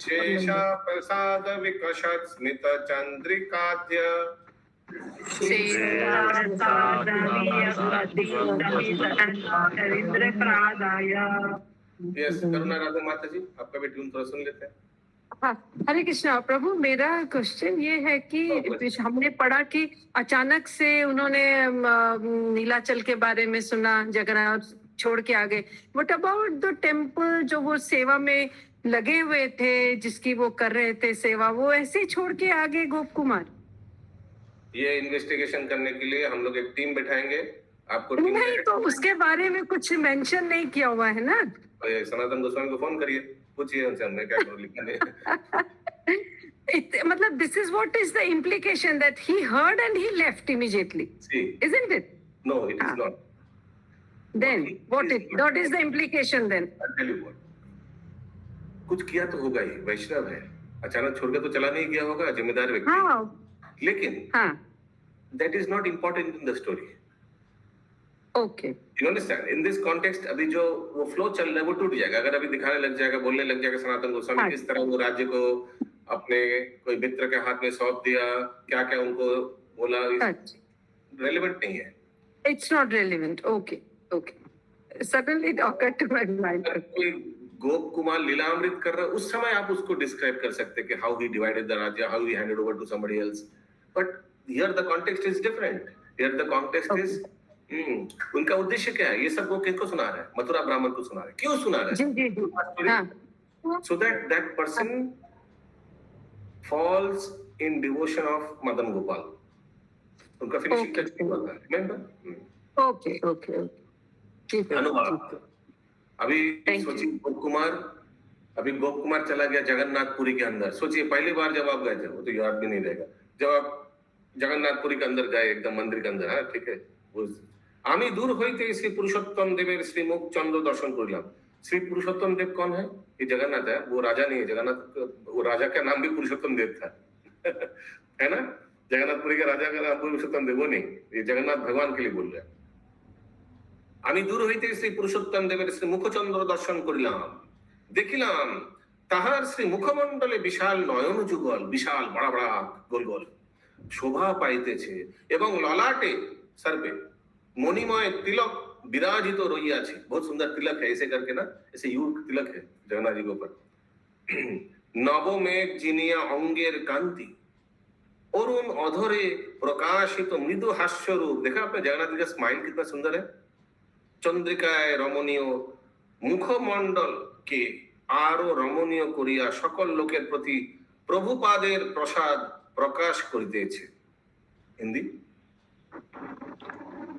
शेषा प्रसाद विकशत् स्मित चंद्रिकाद्य। यस, करुणा राधा माता जी, आपका भी ट्यून थोड़ा सुन लेते हैं। हाँ, हरे कृष्णा प्रभु, मेरा क्वेश्चन ये है कि हमने पढ़ा कि अचानक से उन्होंने नीलाचल के बारे में सुना, जगन्नाथ छोड़ के आ गए। व्हाट अबाउट द टेम्पल जो वो सेवा में लगे हुए थे, जिसकी वो कर रहे थे सेवा, वो ऐसे ही छोड़ के आ गए गोप कुमार? ये इन्वेस्टिगेशन करने के लिए हम लोग एक टीम बैठाएंगे। आपको नहीं, तो उसके बारे में कुछ मेंशन नहीं किया हुआ है ना। सनातन गोस्वामी को फोन करिए, पूछिए उनसे हमने क्या लिखा है। मतलब this is what is the implication that he heard and he left immediately. See, isn't it? No, it is not. Then what is the implication then? I'll tell you what. कुछ किया तो होगा ही, वैष्णव है, अचानक छोड़ के तो चला नहीं गया होगा, जिम्मेदार व्यक्ति। हाँ, लेकिन that is not important in the story. Okay. You understand? In this context, अभी जो वो फ्लो चल रहा है वो टूट जाएगा अगर अभी दिखाने लग जाएगा, बोलने लग जाएगा सनातन गोस्वामी किस तरह वो राज्य को अपने कोई मित्र के हाथ में सौंप दिया, क्या क्या उनको बोला, रेलेवेंट नहीं है। It's not relevant. Okay. Suddenly it occurred to my mind. कोई गोप कुमार लीलामृत कर रहा है, उस समय आप उसको डिस्क्राइब कर सकते कि how he divided the राज्य, how he handed over to somebody else. But here the context is different. Here the context is उनका उद्देश्य क्या है, ये सब वो किसको सुना रहा है? मथुरा ब्राह्मण को सुना रहा है। क्यों सुना रहा है? So that person falls in devotion of Madan Gopal. उनका फिनिशिंग टच नहीं होता है, remember? Okay. अनुवाद। अभी सोचिए गोप कुमार चला गया जगन्नाथपुरी के अंदर। सोचिए पहली बार जब आप गए थे, वो तो याद भी नहीं रहेगा, जब आप जगन्नाथपुरी के अंदर गए, एकदम मंदिर के अंदर, हाँ ठीक है, आमी दूर হইতে श्री पुरुषोत्तम देवेर श्रीमुख चंद्र दर्शन करलाम। श्री पुरुषोत्तम देव कौन है? ये जगन्नाथ है, वो राजा नहीं है। जगन्नाथ, वो राजा का नाम भी पुरुषोत्तम देव था है ना? जगन्नाथपुरी के राजा का नाम पुरुषोत्तम देव, वो नहीं, ये जगन्नाथ भगवान के लिए बोल रहे हैं। आमी दूर হইতে श्री पुरुषोत्तम देवेर श्री मुखचंद्र दर्शन करिलाम, দেখিলাম তাহার শ্রী মুখমণ্ডলে বিশাল নয়ন যুগল, বিশাল বড় বড় গোল গোল শোভা পাইতেছে এবং ললাটে सर्वे मणिमय तिलक विराजित तो रहियाছে। बहुत सुंदर तिलक है, ऐसे करके ना, ऐसे युग तिलक है जगन्नाथ जी के ऊपर। नवमेघ जिनिया अंगेर कांति, अरुण अधरे प्रकाशित मृदु हास्य रूप। देखा आपने जगन्नाथ जी का स्माइल कितना सुंदर है। चंद्रिकाय रमणीय मुखमंडल के आरो रमणीय करिया सकल लोकेर प्रति प्रभुपादेर प्रसाद प्रकाश करितेছে। हिंदी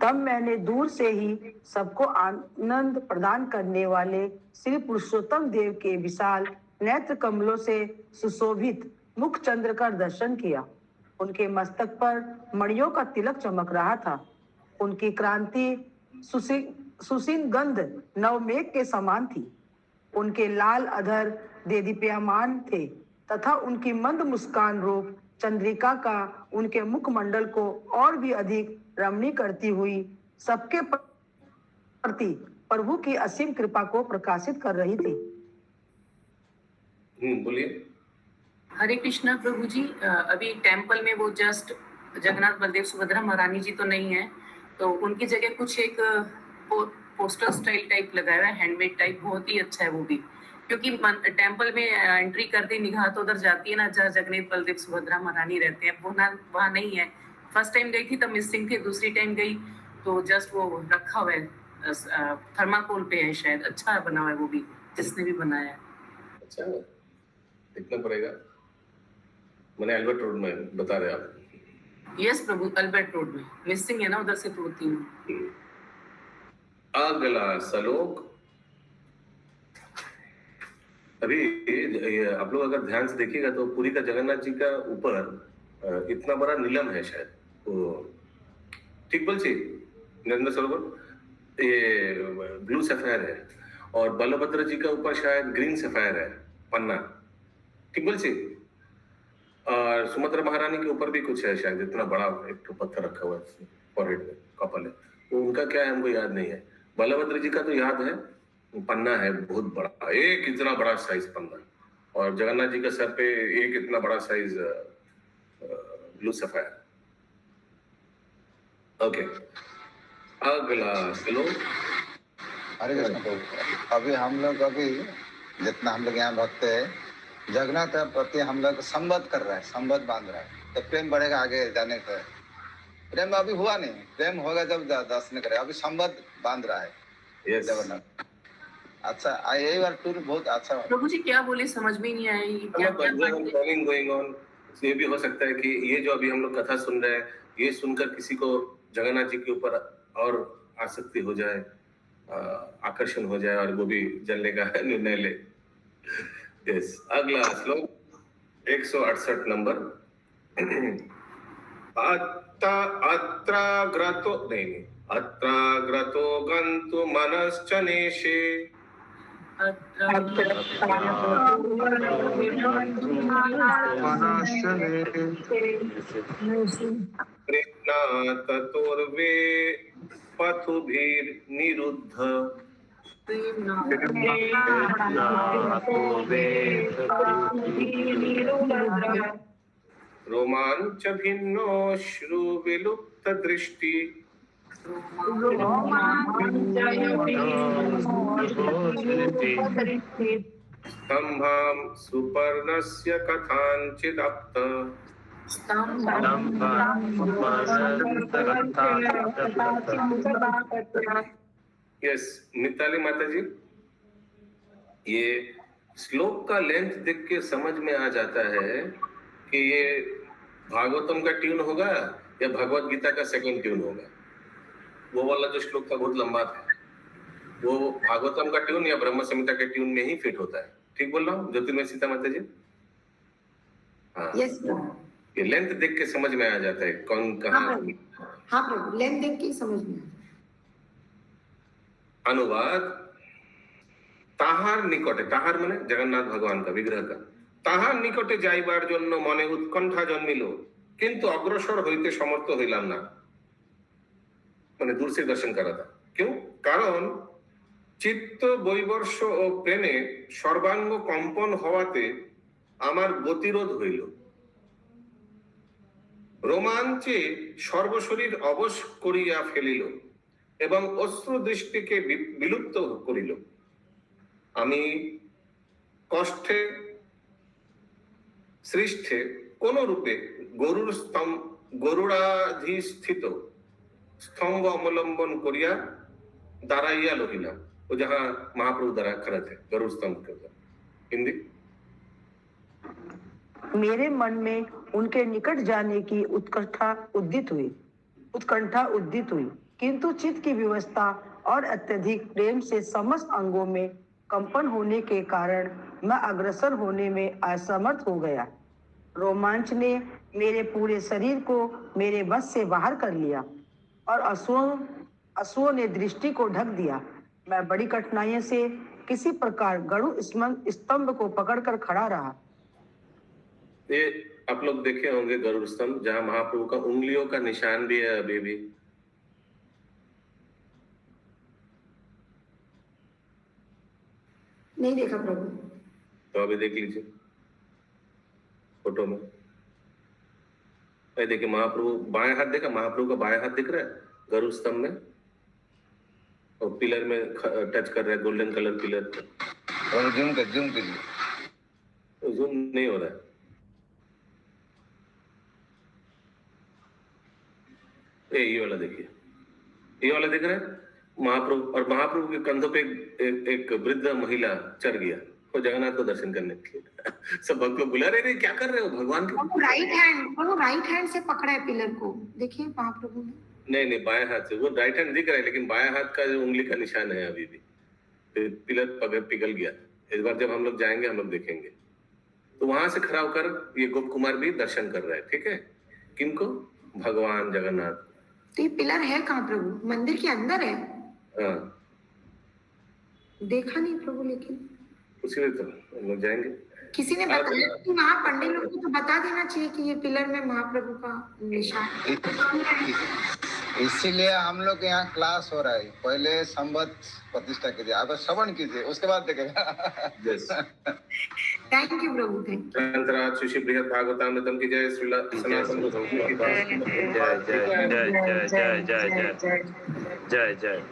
तब मैंने दूर से ही सबको आनंद प्रदान करने वाले श्री पुरुषोत्तम देव के विशाल नेत्र कमलों से सुशोभित मुख चंद्र का दर्शन किया। उनके मस्तक पर मणियों का तिलक चमक रहा था। उनकी क्रांति सुसीन गंध नवमेघ के समान थी। उनके लाल अधर देदीप्यमान थे तथा उनकी मंद मुस्कान रूप चंद्रिका का उनके मुखमंडल को और भी अधिक रमणीय करती हुई सबके प्रति प्रभु की असीम कृपा को प्रकाशित कर रही थी। बोलिए। हरे कृष्णा प्रभु जी, अभी टेम्पल में वो जस्ट जगन्नाथ बलदेव सुभद्रा महारानी जी तो नहीं है, तो उनकी जगह कुछ एक पोस्टर स्टाइल टाइप लगाया है, हैंडमेड टाइप, बहुत ही अच्छा है वो भी। क्योंकि टेम्पल में एंट्री करते निगाह तो उधर जाती है ना जहाँ जगन्नाथ बलदेव सुभद्रा महारानी रहते हैं, वो ना वहाँ नहीं है। फर्स्ट टाइम गई थी तब मिसिंग थे, दूसरी टाइम गई तो जस्ट वो रखा हुआ है, थर्माकोल पे है शायद। अच्छा बना हुआ है वो भी, जिसने भी बनाया है। अच्छा, देखना पड़ेगा। मैंने अल्बर्ट रोड में बता रहे आप? यस प्रभु, अल्बर्ट रोड में मिसिंग है ना उधर से 2-3। अगला श्लोक। अभी आप लोग अगर ध्यान से देखिएगा तो पुरी का जगन्नाथ जी का ऊपर इतना बड़ा नीलम है शायद, वो ठीक बोल सी नरेंद्र सरोवर, ये ब्लू सफायर है, और बलभद्र जी का ऊपर शायद ग्रीन सफायर है पन्ना, ठीक बोल सी। और सुभद्रा महारानी के ऊपर भी कुछ है शायद, इतना बड़ा एक तो पत्थर रखा हुआ है फॉरहेड में, कपल है, तो उनका क्या है हमको याद नहीं है। बलभद्र जी का तो याद है, पन्ना है बहुत बड़ा, एक इतना बड़ा साइज पन्ना, और जगन्नाथ जी का सर पे एक इतना बड़ा साइज ब्लू सफायर। ओके, अगला चलो। हरे कृष्ण प्रभु, अभी हम लोग जितना हम लोग यहाँ भक्त है, जगन्नाथ प्रति हम लोग संबद्ध कर रहा है, संबद्ध बांध रहा है, तो प्रेम बढ़ेगा आगे जाने का। प्रेम अभी हुआ नहीं, प्रेम होगा जब दर्शन करे, अभी संबद्ध बांध रहा है जगन्नाथ। अच्छा, यही बार टूर बहुत अच्छा है। प्रभु जी क्या बोले समझ में नहीं आया, क्या गोइंग ऑन। ये भी हो सकता है कि ये जो अभी हम लोग कथा सुन रहे हैं, ये सुनकर किसी को जगन्नाथ जी के ऊपर और आसक्ति हो जाए, आकर्षण हो जाए, और वो भी जलने का निर्णय ले। यस, अगला श्लोक 168 नंबर। अत्राग्रतो नहीं, अत्राग्रतो गन्तु मनश्चनेशे प्रेरणा ततोर्वे पथुभिर्निरुद्ध रोमांच भिन्नो श्रु विलुप्त दृष्टि स्तंभं सुपर्णस्य कथांचिदप्त। यस, मिताली माता जी, ये श्लोक का लेंथ देख के समझ में आ जाता है कि ये भागवतम का ट्यून होगा या भगवत गीता का सेकंड ट्यून होगा। वो वाला जो श्लोक था बहुत लंबा था, वो भागवतम का ट्यून या ब्रह्म संहिता के ट्यून में ही फिट होता है। ठीक बोल रहा हूँ ज्योतिर्मय सीता माता जी? हाँ, यस, ये लेंथ देख के समझ में आ जाता है कौन कहाँ। हाँ प्रभु, लेंथ देख के समझ में। अनुवाद। ताहार निकटे, ताहार माने जगन्नाथ भगवान का विग्रह का, ताहार निकटे जाइबार जन्य मने उत्कंठा जन्मिल किंतु अग्रसर होइते समर्थ हইলাম ना। মানে दूर से दर्शन करा था। क्यों? कारण चित्त বৈবর্ষ ও প্রেমে সর্বাঙ্গ কম্পন হওয়াতে আমার গতিরোধ হইল, রোমাঞ্চে সর্বশরীর অবশ করিয়া ফেলিল এবং অশ্রু দৃষ্টিকে বিলুপ্ত করিল। আমি কষ্টে সৃষ্টে কোন রূপে গরুড়াধিষ্ঠিত स्तंभ अवलंबन करिया दाराइया लोहिला, वो जहाँ महाप्रभु दरा खड़े थे गरुड़ स्तंभ के ऊपर। हिंदी। मेरे मन में उनके निकट जाने की उत्कंठा उदित हुई किंतु चित्त की व्यवस्था और अत्यधिक प्रेम से समस्त अंगों में कंपन होने के कारण मैं अग्रसर होने में असमर्थ हो गया। रोमांच ने मेरे पूरे शरीर को मेरे बस से बाहर कर लिया और अश्वों ने दृष्टि को ढक दिया। मैं बड़ी कठिनाइयों से किसी प्रकार गरुड़ स्तंभ को पकड़कर खड़ा रहा। ये आप लोग देखे होंगे गरुड़ स्तंभ, जहाँ महाप्रभु का उंगलियों का निशान भी है अभी भी। नहीं देखा प्रभु। तो अभी देख लीजिए फोटो में। देखिए महाप्रभु बाएं हाथ, देखा महाप्रभु का बाएं हाथ दिख रहा है गरुड़ स्तंभ में, और पिलर में टच कर रहा है, गोल्डन कलर पिलर। और जूम कीजिए। जूम नहीं हो रहा है। ये वाला देखिए, ये वाला दिख रहा है महाप्रभु, और महाप्रभु के कंधों पे एक वृद्ध महिला चढ़ गया वो जगन्नाथ को दर्शन करने के लिए। सब भक्त लोग बुला रहे, क्या कर रहे हो भगवान के? वो राइट हैंड से पकड़ा है पिलर को, देखिए महाप्रभु ने। नहीं बाएं हाथ से। वो राइट हैंड दिख रहा है, लेकिन बाएं हाथ का जो उंगली का निशान है अभी भी। पिलर पिघल गया। इस बार जब हम लोग जाएंगे हम लोग देखेंगे। तो वहां से खड़ा होकर ये गोप कुमार भी दर्शन कर रहा है, ठीक है। किनको? भगवान जगन्नाथ। तो ये पिलर है कहाँ प्रभु? मंदिर के अंदर है? हाँ, देखा नहीं प्रभु, लेकिन उसी में तो हम लोग जाएंगे। किसी ने बताया कि वहाँ पंडित लोग को तो बता देना चाहिए कि ये पिलर में महाप्रभु का निशान। इसीलिए हम लोग यहाँ क्लास हो रहा है। पहले संवत प्रतिष्ठा कीजिए, अब श्रवण कीजिए, उसके बाद देखेगा। थैंक यू प्रभु, थैंक अंतराज सुशी बृहद भागवतामृतम की जय। श्रीला सनातन गोस्वामी की जय जय जय जय जय जय जय जय जय जय।